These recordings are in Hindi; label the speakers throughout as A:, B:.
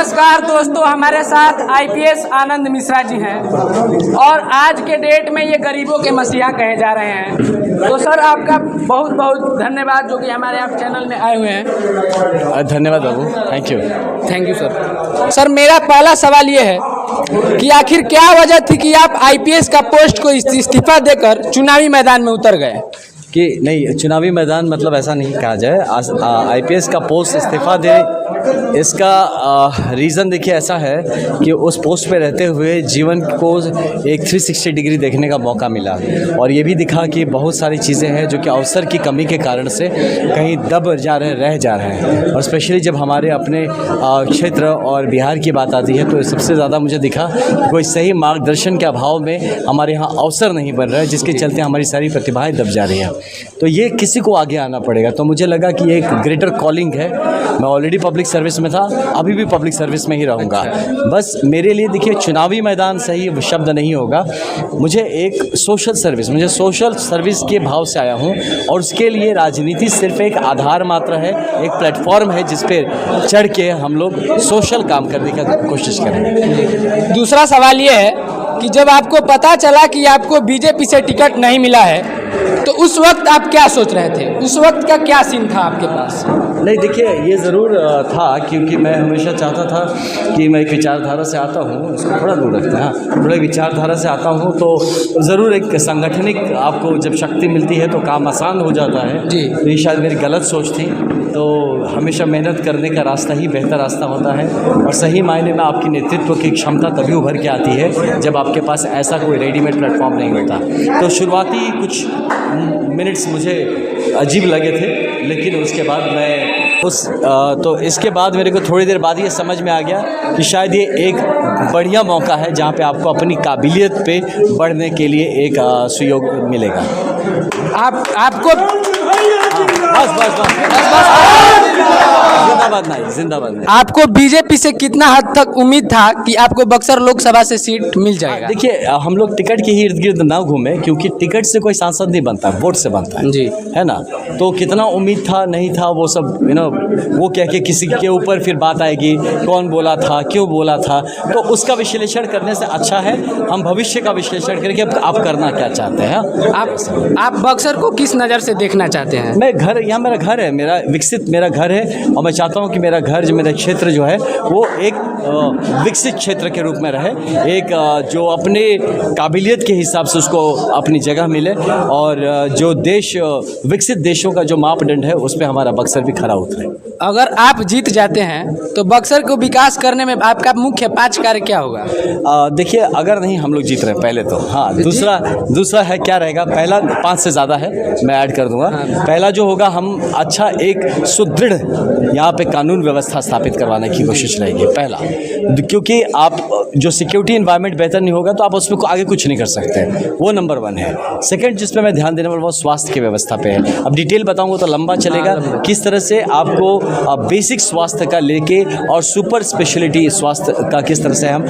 A: नमस्कार दोस्तों, हमारे साथ आईपीएस आनंद मिश्रा जी हैं और आज के डेट में ये गरीबों के मसीहा कहे जा रहे हैं। तो सर आपका बहुत बहुत धन्यवाद जो कि हमारे आप चैनल में आए हुए हैं।
B: धन्यवाद बाबू, थैंक यू
A: सर। सर मेरा पहला सवाल ये है कि आखिर क्या वजह थी कि आप आईपीएस का पोस्ट को इस्तीफा देकर चुनावी मैदान में उतर गए?
B: कि नहीं, चुनावी मैदान मतलब ऐसा नहीं कहा जाए। आईपीएस का पोस्ट इस्तीफा दे, इसका रीज़न देखिए ऐसा है कि उस पोस्ट पे रहते हुए जीवन को एक 360 डिग्री देखने का मौका मिला और ये भी दिखा कि बहुत सारी चीज़ें हैं जो कि अवसर की कमी के कारण से कहीं दब जा रहे हैं। और स्पेशली जब हमारे अपने क्षेत्र और बिहार की बात आती है तो सबसे ज़्यादा मुझे दिखा कि कोई सही मार्गदर्शन के अभाव में हमारे यहाँ अवसर नहीं बन रहा है, जिसके चलते हमारी सारी प्रतिभाएँ दब जा रही हैं। तो ये किसी को आगे आना पड़ेगा। तो मुझे लगा कि ये एक ग्रेटर कॉलिंग है। मैं ऑलरेडी पब्लिक सर्विस में था, अभी भी पब्लिक सर्विस में ही रहूँगा। बस मेरे लिए देखिए चुनावी मैदान सही शब्द नहीं होगा, मुझे एक सोशल सर्विस के भाव से आया हूँ और उसके लिए राजनीति सिर्फ एक आधार मात्र है, एक प्लेटफॉर्म है जिस पे चढ़ के हम लोग सोशल काम करने की कोशिश करेंगे।
A: दूसरा सवाल ये है कि जब आपको पता चला कि आपको बीजेपी से टिकट नहीं मिला है तो उस वक्त आप क्या सोच रहे थे? उस वक्त का क्या सीन था आपके पास?
B: नहीं देखिए, ये ज़रूर था क्योंकि मैं हमेशा चाहता था कि मैं एक विचारधारा से आता हूँ, इसको थोड़ा दूर रखते हैं, हाँ, थोड़ा विचारधारा से आता हूँ तो ज़रूर एक सांगठनिक आपको जब शक्ति मिलती है तो काम आसान हो जाता है जी। तो ये शायद मेरी गलत सोच थी। तो हमेशा मेहनत करने का रास्ता ही बेहतर रास्ता होता है और सही मायने में आपकी नेतृत्व की क्षमता तभी उभर के आती है जब आपके पास ऐसा कोई रेडीमेड प्लेटफॉर्म नहीं होता। तो शुरुआती कुछ मिनट्स मुझे अजीब लगे थे, लेकिन उसके बाद तो इसके बाद मेरे को थोड़ी देर बाद ये समझ में आ गया कि शायद ये एक बढ़िया मौका है जहाँ पे आपको अपनी काबिलियत पे बढ़ने के लिए एक सुयोग मिलेगा।
A: आपको
B: जिंदाबाद नहीं।
A: आपको बीजेपी से कितना हद तक उम्मीद था कि आपको बक्सर लोकसभा से सीट मिल जाएगा?
B: देखिए, हम लोग टिकट के ही इर्द गिर्द ना घूमे क्योंकि टिकट से कोई सांसद नहीं बनता, वोट से बनता है जी, है ना। तो कितना उम्मीद था नहीं था वो सब वो कह के किसी के ऊपर फिर बात आएगी, कौन बोला था, क्यों बोला था, तो उसका विश्लेषण करने से अच्छा है हम भविष्य का विश्लेषण करके आप करना क्या चाहते हैं।
A: आप बक्सर को किस नज़र से देखना चाहते हैं?
B: यहाँ मेरा घर है, मेरा विकसित मेरा घर है और मैं चाहता हूँ कि मेरा घर जो मेरा क्षेत्र जो है वो एक विकसित क्षेत्र के रूप में रहे, एक जो अपने काबिलियत के हिसाब से उसको अपनी जगह मिले और जो देश विकसित देशों का जो मापदंड है उस पर हमारा बक्सर भी खरा उतरे।
A: अगर आप जीत जाते हैं तो बक्सर को विकास करने में आपका मुख्य 5 कार्य क्या होगा?
B: देखिए, अगर नहीं हम लोग जीत रहे हैं पहले तो, हाँ, दूसरा है क्या रहेगा, पहला 5 से ज़्यादा है, मैं ऐड कर दूंगा। पहला जो होगा, हम अच्छा एक सुदृढ़ यहाँ पे कानून व्यवस्था स्थापित करवाने की कोशिश रहेगी पहला, क्योंकि आप जो सिक्योरिटी एनवायरनमेंट बेहतर नहीं होगा तो आप उसमें आगे कुछ नहीं कर सकते, वो नंबर 1 है। सेकंड जिस पे मैं ध्यान देने वाला वो स्वास्थ्य की व्यवस्था पे है। अब डिटेल बताऊंगा तो लंबा चलेगा, किस तरह से आपको बेसिक स्वास्थ्य का लेके और सुपर स्पेशलिटी स्वास्थ्य का किस तरह से हम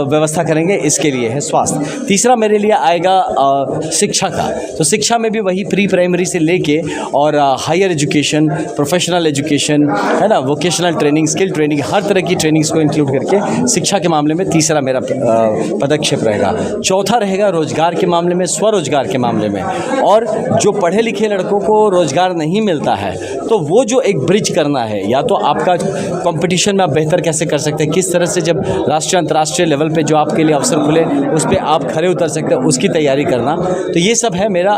B: व्यवस्था करेंगे, इसके लिए है स्वास्थ्य। तीसरा मेरे लिए आएगा शिक्षा का, तो शिक्षा में भी वही प्री प्राइमरी से लेके और हायर एजुकेशन, प्रोफेशनल एजुकेशन, है ना, वोकेशनल ट्रेनिंग, स्किल ट्रेनिंग, हर तरह की ट्रेनिंग्स को इंक्लूड करके शिक्षा के मामले में तीसरा मेरा पदक्षेप रहेगा। चौथा रहेगा रोजगार के मामले में, स्वरोजगार के मामले में, और जो पढ़े लिखे लड़कों को रोजगार नहीं मिलता है तो वो जो एक ब्रिज करना है, या तो आपका कंपटीशन में आप बेहतर कैसे कर सकते हैं, किस तरह से जब राष्ट्रीय अंतर्राष्ट्रीय लेवल पे जो आपके लिए अवसर खुले उस पर आप खरे उतर सकते हैं, उसकी तैयारी करना। तो ये सब है मेरा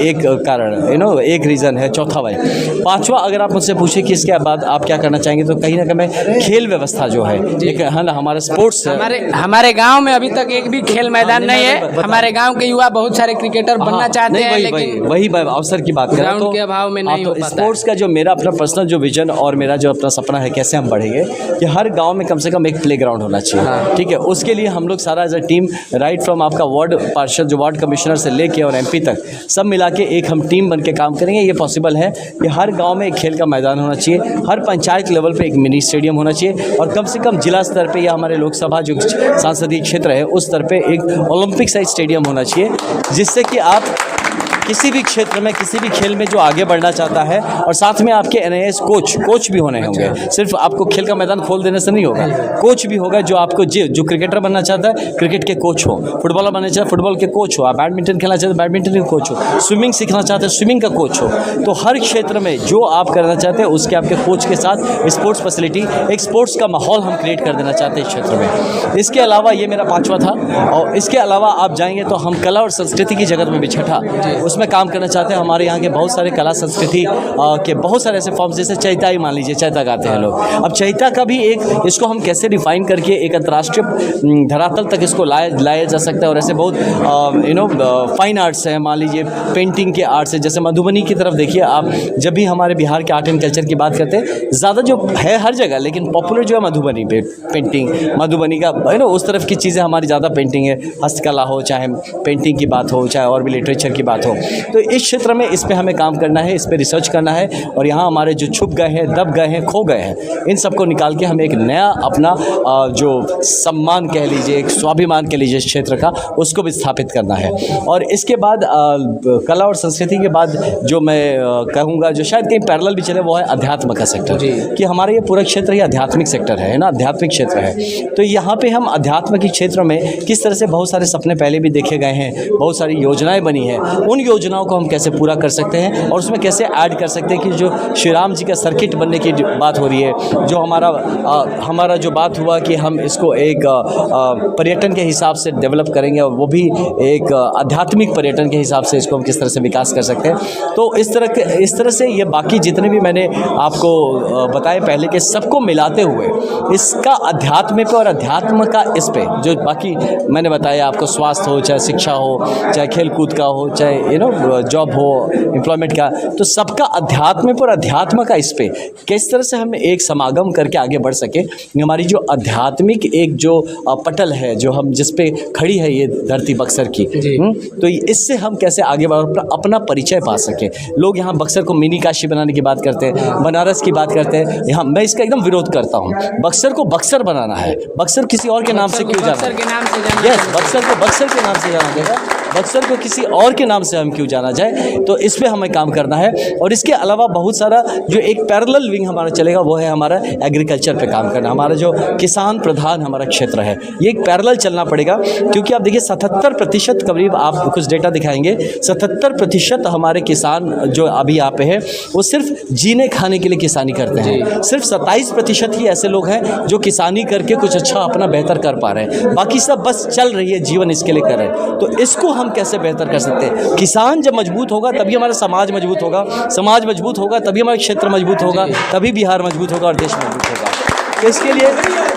B: एक कारण, एक रीज़न है। चौथा भाई, पांचवा अगर आप मुझसे पूछे कि इसके बाद आप क्या करना चाहेंगे तो कहीं ना कहीं मैं खेल व्यवस्था जो है, एक है ना हमारा स्पोर्ट्स,
A: हमारे गांव में अभी तक एक भी खेल मैदान नहीं है। हमारे गांव के युवा बहुत सारे क्रिकेटर बनना चाहते हैं, लेकिन
B: वही अवसर की बात करें तो
A: के अभाव में नहीं हो पाता।
B: स्पोर्ट्स का जो मेरा अपना पर्सनल जो विजन और मेरा जो अपना सपना है कैसे हम बढ़ेंगे, कि हर गांव में कम से कम एक प्लेग्राउंड होना चाहिए, ठीक है। उसके लिए हम लोग सारा as a team, right from आपका वार्ड पार्षद, जो वार्ड कमिश्नर से लेके और MP तक सब मिला के एक हम टीम बन के काम करेंगे। ये पॉसिबल है कि हर गांव में एक खेल का मैदान होना चाहिए, हर पंचायत लेवल पे एक मिनी स्टेडियम होना चाहिए, और कम से कम जिला स्तर पे या हमारे लोकसभा जो संसदीय क्षेत्र है उस स्तर पे एक ओलंपिक साइज स्टेडियम होना चाहिए, जिससे कि आप किसी भी क्षेत्र में, किसी भी खेल में जो आगे बढ़ना चाहता है, और साथ में आपके NIS कोच भी होने होंगे। सिर्फ आपको खेल का मैदान खोल देने से नहीं होगा, कोच भी होगा जो आपको जो क्रिकेटर बनना चाहता है क्रिकेट के कोच हो, फुटबॉलर बनना चाहता है फुटबॉल के कोच हो, आप बैडमिंटन खेलना चाहते हैं बैडमिंटन के कोच हो, स्विमिंग सीखना चाहते हैं स्विमिंग का कोच हो। तो हर क्षेत्र में जो आप करना चाहते हैं उसके आपके कोच के साथ स्पोर्ट्स फैसिलिटी, एक स्पोर्ट्स का माहौल हम क्रिएट कर देना चाहते हैं इस क्षेत्र में। इसके अलावा ये मेरा 5वां था, और इसके अलावा आप जाएंगे तो हम कला और संस्कृति की जगत में भी 6ठा उसमें काम करना चाहते हैं। हमारे यहाँ के बहुत सारे कला संस्कृति के बहुत सारे ऐसे फॉर्म्स, जैसे चैता ही मान लीजिए, चैता गाते हैं लोग। अब चैता का भी एक, इसको हम कैसे रिफाइन करके एक अंतर्राष्ट्रीय धरातल तक इसको लाया जा सकता है। और ऐसे बहुत फाइन आर्ट्स हैं, मान लीजिए पेंटिंग के आर्ट्स है, जैसे मधुबनी की तरफ देखिए आप। जब भी हमारे बिहार के आर्ट एंड कल्चर की बात करते हैं, ज़्यादा जो है हर जगह, लेकिन पॉपुलर जो है मधुबनी पे पेंटिंग, मधुबनी का उस तरफ की चीज़ें हमारी ज़्यादा पेंटिंग है, हस्तकला हो, चाहे पेंटिंग की बात हो, चाहे और भी लिटरेचर की बात हो। तो इस क्षेत्र में इस पर हमें काम करना है, इस पर रिसर्च करना है, और यहाँ हमारे जो छुप गए हैं, दब गए हैं, खो गए हैं, इन सबको निकाल के हमें एक नया अपना जो सम्मान कह लीजिए, एक स्वाभिमान कह लीजिए इस क्षेत्र का, उसको भी स्थापित करना है। और इसके बाद कला और संस्कृति के बाद जो मैं कहूँगा, जो शायद कहीं पैरेलल भी चले, वो है अध्यात्म का सेक्टर, कि हमारे ये पूरा क्षेत्र ही आध्यात्मिक सेक्टर है ना, आध्यात्मिक क्षेत्र है। तो यहाँ पे हम अध्यात्म के क्षेत्र में किस तरह से बहुत सारे सपने पहले भी देखे गए हैं, बहुत सारी योजनाएं बनी हैं, उन योजनाओं को हम कैसे पूरा कर सकते हैं, और उसमें कैसे ऐड कर सकते हैं कि जो श्री राम जी का सर्किट बनने की बात हो रही है, जो हमारा जो बात हुआ कि हम इसको एक पर्यटन के हिसाब से डेवलप करेंगे, और वो भी एक आध्यात्मिक पर्यटन के हिसाब से इसको हम किस तरह से विकास कर सकते हैं। तो इस तरह से ये बाकी जितने भी मैंने आपको बताए पहले के, सबको मिलाते हुए इसका अध्यात्म पे और अध्यात्म का इस पे, जो बाकी मैंने बताया आपको, स्वास्थ्य हो, चाहे शिक्षा हो, चाहे खेल कूद का हो, चाहे जॉब हो, एम्प्लॉयमेंट का, तो सबका अध्यात्म पर अध्यात्म का इस पे किस तरह से हम एक समागम करके आगे बढ़ सके। हमारी जो आध्यात्मिक एक जो पटल है, जो हम जिस पे खड़ी है ये धरती बक्सर की, तो इससे हम कैसे आगे बढ़ अपना परिचय पा सके। लोग यहाँ बक्सर को मिनी काशी बनाने की बात करते हैं, बनारस की बात करते हैं, यहाँ मैं इसका एकदम विरोध करता हूँ। बक्सर को बक्सर बनाना है, बक्सर किसी और के नाम से क्यों जाना?
A: बक्सर के नाम से जाना,
B: यस, बक्सर को बक्सर के नाम से जाना देगा, बक्सर को किसी और के नाम से हम क्यों जाना जाए। तो इस पे हमें काम करना है। और इसके अलावा बहुत सारा जो एक पैरेलल विंग हमारा चलेगा, वो है हमारा एग्रीकल्चर पे काम करना। हमारा जो किसान प्रधान हमारा क्षेत्र है, ये एक पैरेलल चलना पड़ेगा, क्योंकि आप देखिए 77% करीब, आप कुछ डेटा दिखाएंगे, 77% हमारे किसान जो अभी यहाँ पे है, वो सिर्फ जीने खाने के लिए किसानी करते हैं। सिर्फ 27% ही ऐसे लोग हैं जो किसानी करके कुछ अच्छा अपना बेहतर कर पा रहे हैं, बाकी सब बस चल रही है, जीवन इसके लिए कर रहे हैं। तो इसको हम कैसे बेहतर कर सकते हैं? किसान जब मजबूत होगा तभी हमारा समाज मजबूत होगा, समाज मजबूत होगा तभी हमारा क्षेत्र मजबूत होगा, तभी बिहार मजबूत होगा और देश मजबूत होगा। तो इसके लिए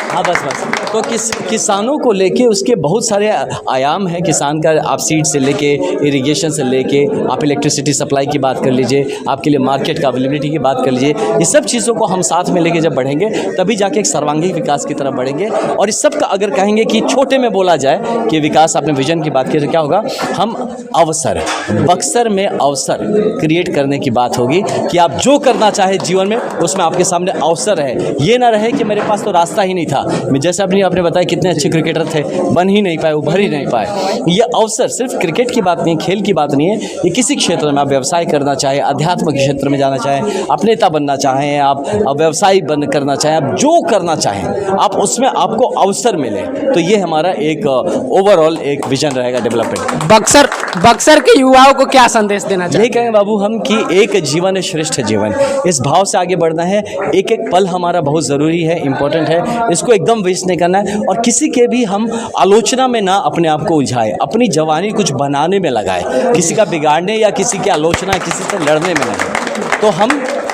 B: हाँ बस तो किसानों को लेके उसके बहुत सारे आयाम हैं किसान का। आप सीड से लेके इरिगेशन से लेके आप इलेक्ट्रिसिटी सप्लाई की बात कर लीजिए, आपके लिए मार्केट का अवेलेबिलिटी की बात कर लीजिए। ये सब चीज़ों को हम साथ में लेके जब बढ़ेंगे तभी जाके एक सर्वांगीण विकास की तरफ बढ़ेंगे। और इस सब का अगर कहेंगे कि छोटे में बोला जाए कि विकास, आपने विजन की बात की तो क्या होगा? हम अवसर, बक्सर में अवसर क्रिएट करने की बात होगी कि आप जो करना चाहे जीवन में उसमें आपके सामने अवसर है। ये ना रहे कि मेरे पास तो रास्ता ही नहीं था, जैसे आपने बताया कितने अच्छे क्रिकेटर थे, बन ही नहीं पाए, उभर ही नहीं पाए। ये अवसर सिर्फ क्रिकेट की बात नहीं, खेल की बात नहीं है, ये किसी क्षेत्र में आप व्यवसाय करना चाहें, अध्यात्म के क्षेत्र में जाना चाहें, आप नेता बनना चाहें, आप व्यवसायी करना चाहें, आप जो करना चाहें आप उसमें आपको अवसर मिले, तो ये हमारा एक ओवरऑल एक विजन रहेगा डेवलपमेंट।
A: बक्सर के युवाओं को क्या संदेश देना चाहिए?
B: यही कहें बाबू हम कि एक जीवन है श्रेष्ठ जीवन, इस भाव से आगे बढ़ना है। एक एक पल हमारा बहुत ज़रूरी है, इम्पोर्टेंट है, इसको एकदम वेस्ट नहीं करना है। और किसी के भी हम आलोचना में ना अपने आप को उलझाए, अपनी जवानी कुछ बनाने में लगाए, किसी का बिगाड़ने या किसी की आलोचना, किसी से लड़ने में नहीं। तो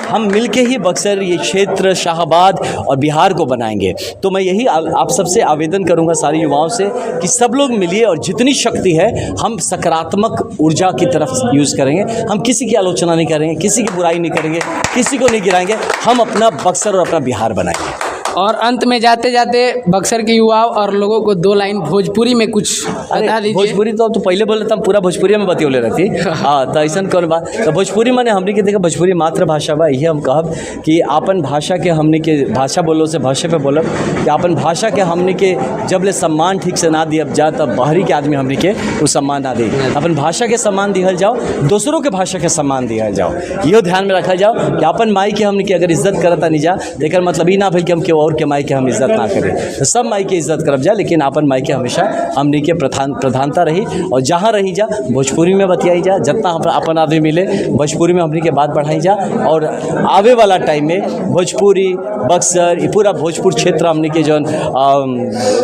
B: हम मिलके ही बक्सर, ये क्षेत्र, शाहाबाद और बिहार को बनाएंगे। तो मैं यही आप सबसे आवेदन करूंगा सारे युवाओं से कि सब लोग मिलिए और जितनी शक्ति है हम सकारात्मक ऊर्जा की तरफ यूज़ करेंगे। हम किसी की आलोचना नहीं करेंगे, किसी की बुराई नहीं करेंगे, किसी को नहीं गिराएंगे, हम अपना बक्सर और अपना बिहार बनाएंगे।
A: और अंत में जाते जाते बक्सर के युवाओं और लोगों को 2 लाइन भोजपुरी में कुछ बता दीजिए।
B: भोजपुरी तो पहले बोले तो हम पूरा भोजपुरी में बतियोले रहती। हाँ, तो ऐसा कौन बात, तो भोजपुरी माने हमने के देखा भोजपुरी मातृभाषा बा। यही हम कहब कि अपन भाषा के हमने के भाषा बोलो से भाषा पे बोलब कि अपन भाषा के हमने के जब ले सम्मान ठीक से ना दिया जा तब बाहरी के आदमी हमने के वो सम्मान ना दे। अपन भाषा के सम्मान दिहल जाओ, दूसरों के भाषा के सम्मान दिहल जाओ। यो ध्यान में रखा जाओ कि अपन माई के हमने के अगर इज्जत करता नहीं जा तो मतलब ही ना भइल कि हम केहू और के माई के हम इज्जत ना करें। तो सब माई के इज्जत करब जा, लेकिन अपन माई के हमेशा हमने के प्रधानता रही। और जहाँ रही जा भोजपुरी में बतियाई जा, जितना अपन आदमी मिले भोजपुरी में हमने के बात बढ़ाई जा। और आवे वाला टाइम में भोजपुरी बक्सर ये पूरा भोजपुर क्षेत्र हमने के जो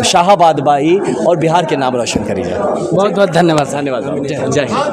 B: शाहाबाद बाई और बिहार के नाम रोशन करी जा।
A: बहुत बहुत धन्यवाद।
B: धन्यवाद। जय हिंद।